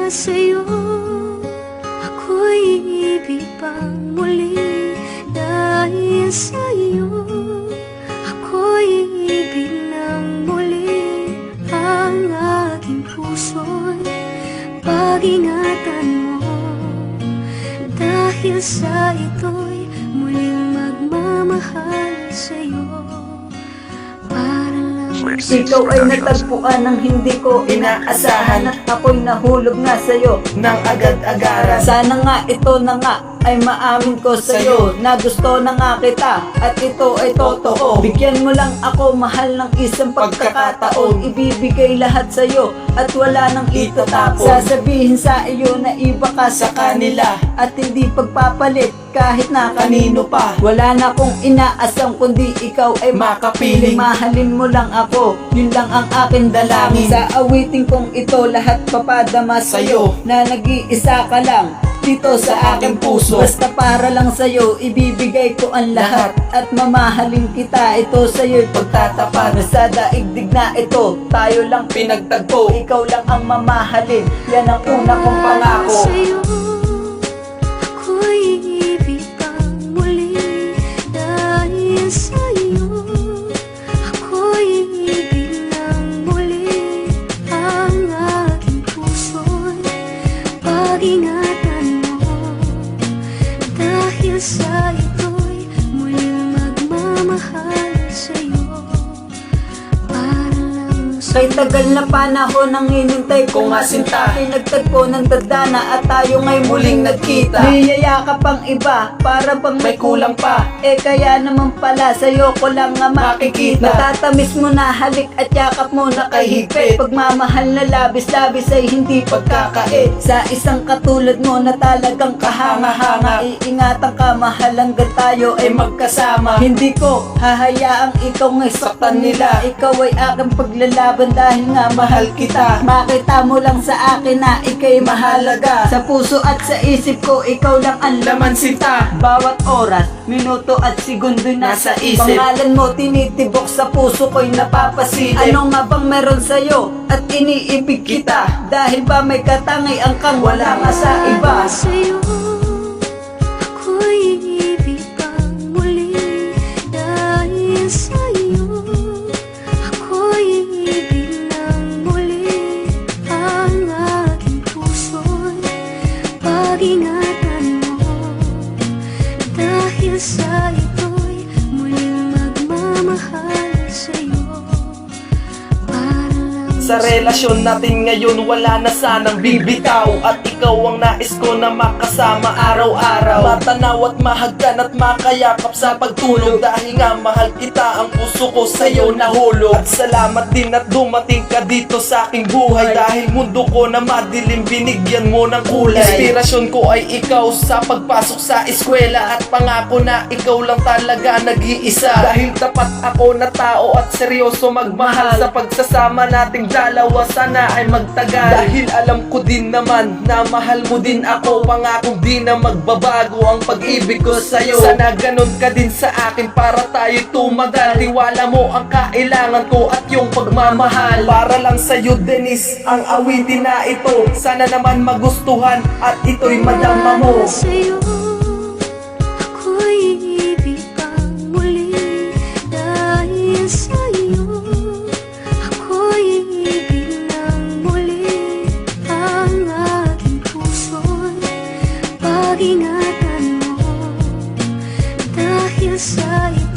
sa'yo, ako'y ibig pang muli. Dahil sa'yo, ako'y ibig ng muli. Ang aking puso'y pag-ingatan mo. Dahil sa ito'y muling magmamahal sa'yo. Ikaw ay natagpuan ng hindi ko inaasahan, at ako'y nahulog nga sa'yo nang agad-agaran. Sana nga ito na nga ay maamin ko sa'yo na gusto na nga kita at ito ay totoo. Bigyan mo lang ako mahal ng isang pagkakataon. Ibibigay lahat sa'yo at wala nang itatapon. Sasabihin sa iyo na iba ka sa kanila at hindi pagpapalit kahit na kanino pa. Wala na kong inaasam kundi ikaw ay makapiling. Mahalin mo lang ako, yun lang ang aking dalangin. Sa awitin kong ito lahat papadama sa'yo na nag-iisa ka lang dito sa aking puso. Basta para lang sa'yo ibibigay ko ang lahat at mamahalin kita. Ito sa'yo'y pagtatapat. Sa daigdig na ito tayo lang pinagtagpo. Ikaw lang ang mamahalin, yan ang una kong pangako. Sa'yo, ako'y ibig pang muli. Dahil sa'yo, ako'y ibig ng muli. Ang aking puso'y pag-ingatan mo. Dahil sa ito'y muling magmamahal sa'yo. Para lang Kay tagal na panahon ang hinintay ko nga sinta. Pinagtagpo ng tadhana at tayo ngay muling nagkita. Niyayakap ang iba para bang may kulang pa. Kaya naman pala sa'yo ko lang nga makikita. Natatamis mo na halik at yakap mo na kahigpit. Pagmamahal na labis-labis ay hindi pagkakait. Sa isang katulad mo na talagang kahanga-hanga. Iingatan ka mahal hanggang tayo ay magkasama. Hindi ko hahayaang ikaw ngay saktan nila. Ikaw ay aking paglalaban dahil nga mahal kita. Makita mo lang sa akin na ika'y mahalaga. Sa puso at sa isip ko ikaw lang ang laman sinta. Bawat oras, minuto at segundo'y nasa isip. Pangalan mo tinitibok sa puso ko'y napapasilip. Ano nga bang meron sa'yo at iniibig kita? Dahil ba may katangian kang wala nga sa iba? sa'yo, ako'y ibig pang muli. Dahil sa'yo, ako'y ibig ng muli. Ang aking puso'y pag-ingatan mo. Dahil sa ito'y muling magmamahal sa'yo. Para lang Sa relasyon natin ngayon wala na sanang bibitaw. At ikaw ang nais ko na makasama araw-araw. Matanaw at mahagkan at makayakap sa pagtulog. Dahil nga mahal kita, ang puso ko sa'yo nahulog. At salamat din at dumating ka dito sa aking buhay. Dahil mundo ko na madilim binigyan mo ng kulay. Inspirasyon ko ay ikaw sa pagpasok sa eskwela. At pangako na ikaw lang talaga nag-iisa. Dahil tapat ako na tao at seryoso magmahal. Sa pagsasama nating dalawa sana ay magtagal. Dahil alam ko din naman na mahal mo din ako. Pangako di na magbabago ang pag-ibig ko sa'yo. Sana ganun ka din sa akin para tayo tumagal. Tiwala mo ang kailangan ko at yung pagmamahal. Para lang sa'yo Denise ang awitin na ito. Sana naman magustuhan at ito'y madama mo. sa'yo, ako'y ibig pang muli. Dahil sa'yo, ako'y ibig ng muli. Ang aking puso'y pag-ingatan mo. Dahil sa ito